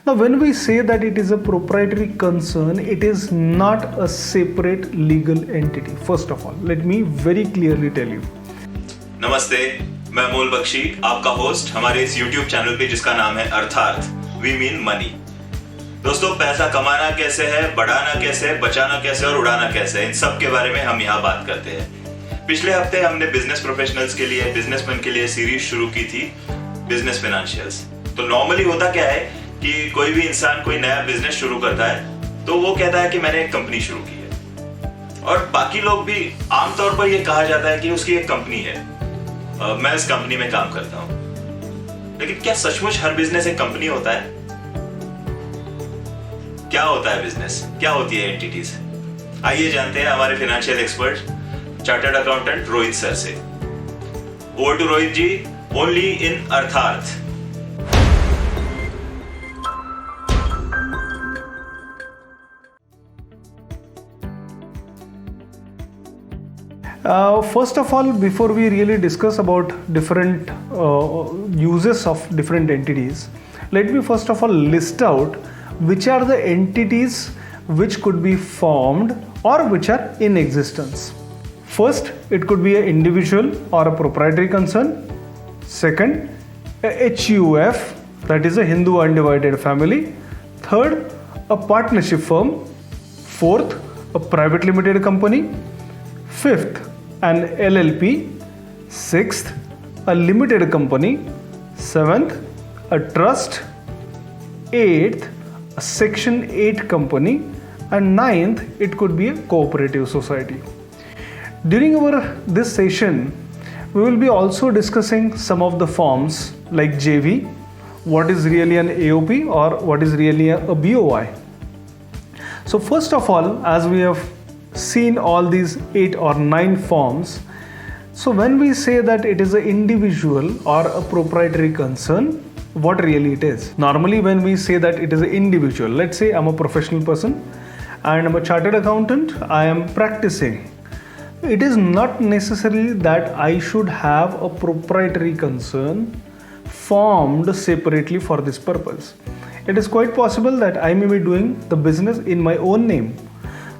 Now, when we say that it is a proprietary concern, it is not a separate legal entity. First of all, let me very clearly tell you. नमस्ते, मैं अमोल बख्शी, आपका host हमारे इस YouTube channel पे जिसका नाम है अर्थार्थ, we mean money. दोस्तों, पैसा कमाना कैसे है, बढ़ाना कैसे है, बचाना कैसे और उड़ाना कैसे है, इन सब के बारे में हम यहाँ बात करते हैं। पिछले हफ्ते हमने बिजनेस प्रोफेशनल्स के लिए, बिजनेसमैन के लिए सीरीज शुरू की थी बिजनेस फाइनेंशियल्स। तो नॉर्मली होता क्या है कि कोई भी इंसान कोई नया बिजनेस शुरू करता है तो वो कहता है कि मैंने एक कंपनी शुरू की है, और बाकी लोग भी आमतौर पर ये कहा जाता है कि उसकी एक कंपनी है, मैं इस कंपनी में काम करता हूं। लेकिन क्या सचमुच हर बिजनेस एक कंपनी होता है? क्या होता है बिजनेस, क्या होती है एंटिटीज? आइए जानते हैं हमारे financial expert chartered accountant Rohit sir से। Over to Rohit ji, only in अर्थार्थ। First of all, before we really discuss about different uses of different entities, let me first of all list out which are the entities which could be formed or which are in existence. First, it could be an individual or a proprietary concern. Second, a HUF, that is a Hindu undivided family. Third, a partnership firm. Fourth, a private limited company. Fifth, an LLP. Sixth, a limited company. Seventh, a trust. Eighth, a Section 8 company. And ninth, it could be a cooperative society. During this session, we will be also discussing some of the forms like JV, what is really an AOP or what is really a BOI. So first of all, as we have seen all these 8 or 9 forms, so when we say that it is an individual or a proprietary concern, what really it is? Normally when we say that it is an individual, let's say I'm a professional person and I'm a chartered accountant, I am practicing. It is not necessary that I should have a proprietary concern formed separately for this purpose. It is quite possible that I may be doing the business in my own name.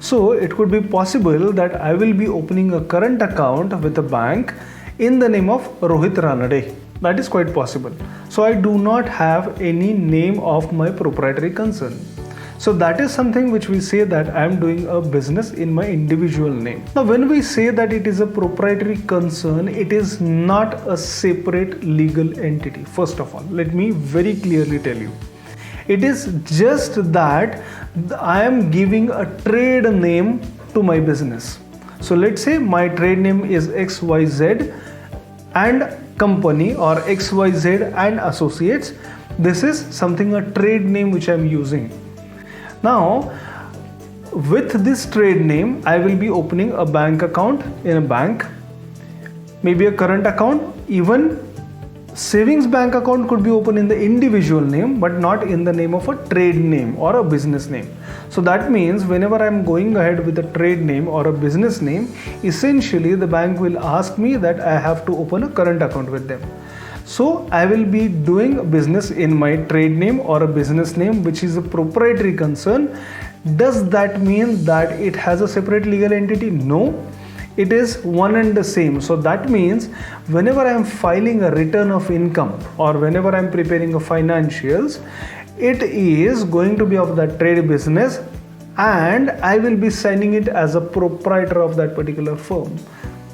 So it could be possible that I will be opening a current account with a bank in the name of Rohit Ranade. That is quite possible. So I do not have any name of my proprietary concern. So that is something which we say that I am doing a business in my individual name. Now when we say that it is a proprietary concern, it is not a separate legal entity. First of all, let me very clearly tell you. It is just that I am giving a trade name to my business. So let's say my trade name is XYZ and company or XYZ and associates. This is something, a trade name which I am using. Now, with this trade name, I will be opening a bank account in a bank, maybe a current account, even savings bank account could be opened in the individual name, but not in the name of a trade name or a business name. So that means whenever I am going ahead with a trade name or a business name, essentially the bank will ask me that I have to open a current account with them. So I will be doing business in my trade name or a business name which is a proprietary concern. Does that mean that it has a separate legal entity? No, it is one and the same. So that means whenever I am filing a return of income or whenever I am preparing a financials, it is going to be of that trade business and I will be signing it as a proprietor of that particular firm.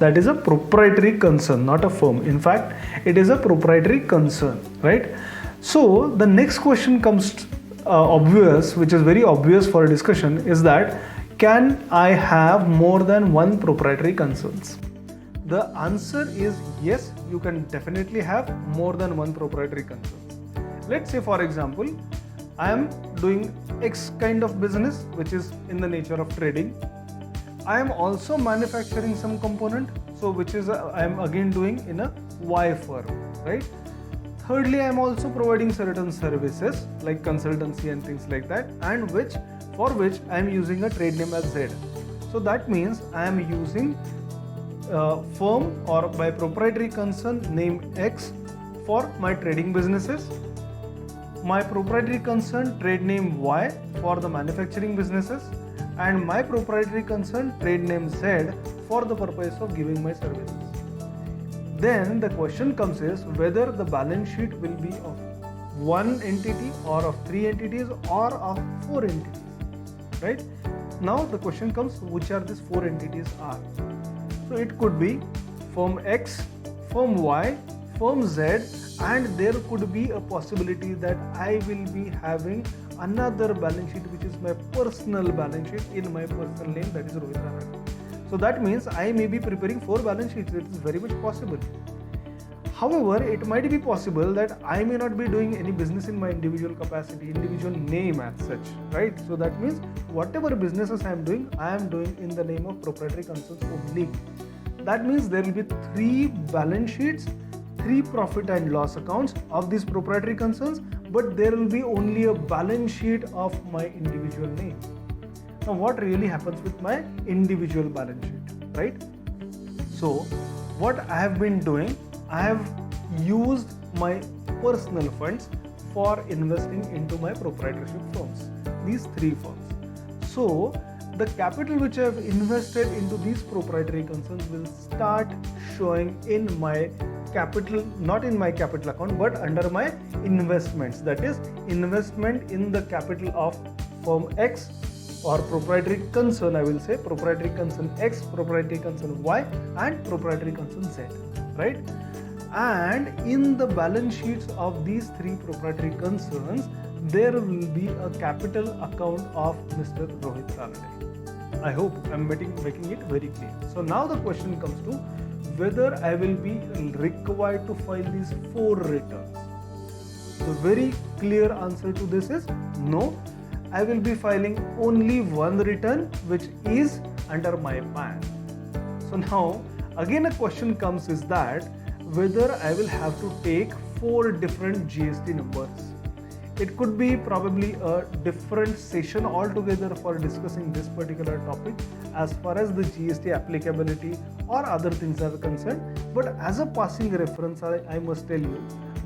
That is a proprietary concern, not a firm. In fact, it is a proprietary concern, right? So the next question comes obvious, which is very obvious for discussion, is that can I have more than one proprietary concerns? The answer is yes, you can definitely have more than one proprietary concern. Let's say for example, I am doing X kind of business which is in the nature of trading. I am also manufacturing some component, so which is I am again doing in a Y firm, right? Thirdly, I am also providing certain services like consultancy and things like that, and for which I am using a trade name as Z. So that means I am using firm or by proprietary concern name X for my trading businesses. my proprietary concern trade name Y for the manufacturing businesses, and my proprietary concern trade name Z for the purpose of giving my services. Then the question comes is whether the balance sheet will be of one entity or of three entities or of four entities, right? Now the question comes, which are these four entities are? So it could be firm X, firm Y, firm Z, and there could be a possibility that I will be having another balance sheet which is my personal balance sheet in my personal name, that is Rohit Ranade. So that means I may be preparing four balance sheets. It is very much possible. However, it might be possible that I may not be doing any business in my individual capacity, individual name as such, right? So that means whatever businesses I am doing in the name of proprietary concerns only. That means there will be three balance sheets, three profit and loss accounts of these proprietary concerns, but there will be only a balance sheet of my individual name. Now what really happens with my individual balance sheet, right? So what I have been doing, I have used my personal funds for investing into my proprietorship firms, these three firms. So the capital which I have invested into these proprietary concerns will start showing in my capital, not in my capital account, but under my investments, that is investment in the capital of firm X or proprietary concern, I will say proprietary concern X, proprietary concern Y, and proprietary concern Z, right? And in the balance sheets of these three proprietary concerns, there will be a capital account of Mr. Rohit Ranade. I hope I am making it very clear. So now the question comes to whether I will be required to file these four returns. The very clear answer to this is no. I will be filing only one return, which is under my PAN. So now again a question comes is that whether I will have to take four different GST numbers. It could be probably a different session altogether for discussing this particular topic as far as the GST applicability or other things are concerned. But as a passing reference, I must tell you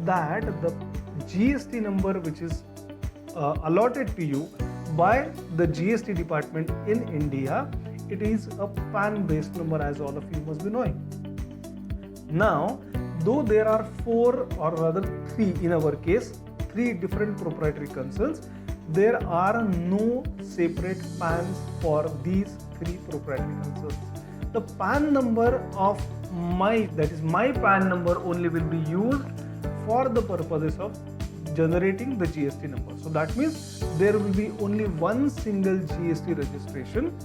that the GST number which is allotted to you by the GST department in India, it is a PAN based number, as all of you must be knowing. Now, though there are four or rather three in our case, three different proprietary concerns, there are no separate PANs for these three proprietary concerns. The PAN number of my PAN number only will be used for the purposes of generating the GST number. So that means there will be only one single GST registration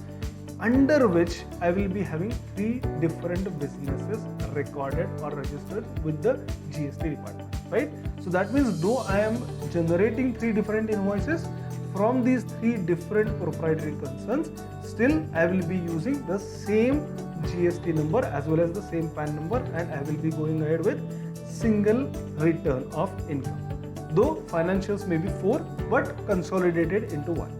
under which I will be having three different businesses recorded or registered with the GST department, right? So that means though I am generating three different invoices from these three different proprietary concerns, still I will be using the same GST number as well as the same PAN number, and I will be going ahead with single return of income. Though financials may be four, but consolidated into one.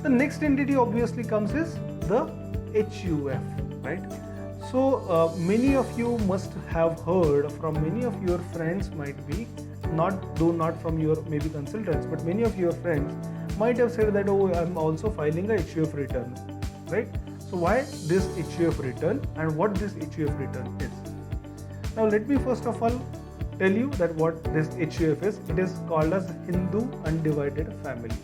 The next entity obviously comes is the HUF, right? So many of you must have heard from many of your friends, might be not from your maybe consultants, but many of your friends might have said that, oh, I'm also filing a HUF return, right? So why this HUF return and what this HUF return is? Now let me first of all tell you that what this HUF is. It is called as Hindu Undivided Family.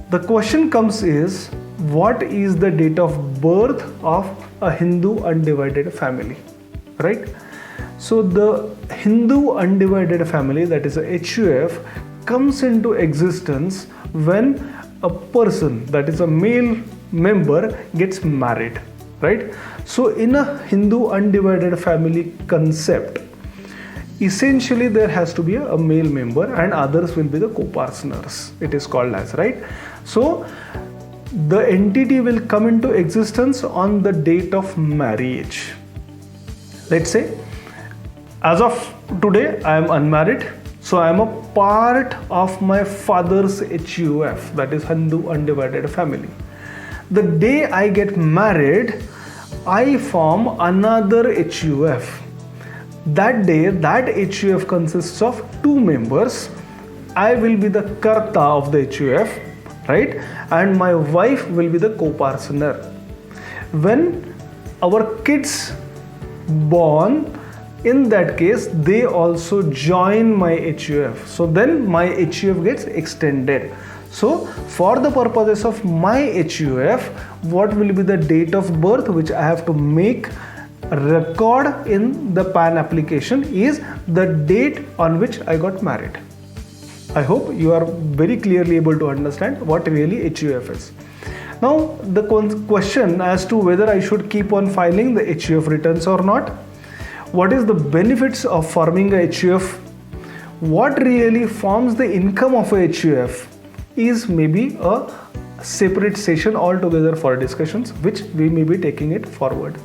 The question comes is, what is the date of birth of a Hindu undivided family, right? So the Hindu undivided family, that is a HUF, comes into existence when a person, that is a male member, gets married, right? So in a Hindu undivided family concept, essentially there has to be a male member and others will be the co-partners, it is called as, right? So the entity will come into existence on the date of marriage. Let's say as of today I am unmarried, so I am a part of my father's HUF, that is Hindu Undivided Family. The day I get married, I form another HUF. That day, that HUF consists of two members, I will be the karta of the HUF, right? And my wife will be the co-parsoner. When our kids born, in that case they also join my HUF, so then my HUF gets extended. So for the purposes of my HUF, what will be the date of birth which I have to make record in the PAN application is the date on which I got married. I hope you are very clearly able to understand what really HUF is. Now the question as to whether I should keep on filing the HUF returns or not. What is the benefits of forming a HUF? What really forms the income of a HUF is maybe a separate session altogether for discussions, which we may be taking it forward.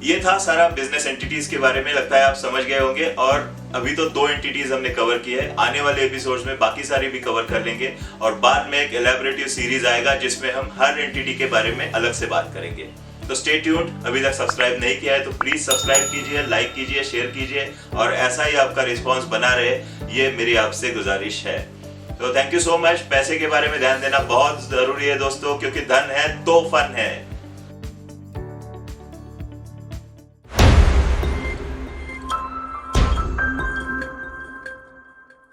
ये था सारा business entities के बारे में, लगता है आप समझ गए होंगे। और अभी तो 2 एंटिटीज हमने कवर की है, आने वाले एपिसोड्स में बाकी सारी भी कवर कर लेंगे और बाद में एक एलैबोरेटिव सीरीज आएगा जिसमें हम हर एंटिटी के बारे में अलग से बात करेंगे। तो स्टे ट्यून्ड। अभी तक सब्सक्राइब नहीं किया है तो प्लीज सब्सक्राइब कीजिए, लाइक कीजिए, शेयर कीजिए और ऐसा ही आपका रिस्पॉन्स बना रहे, ये मेरी आपसे गुजारिश है। तो थैंक यू सो मच। पैसे के बारे में ध्यान देना बहुत जरूरी है दोस्तों, क्योंकि धन है तो फन है।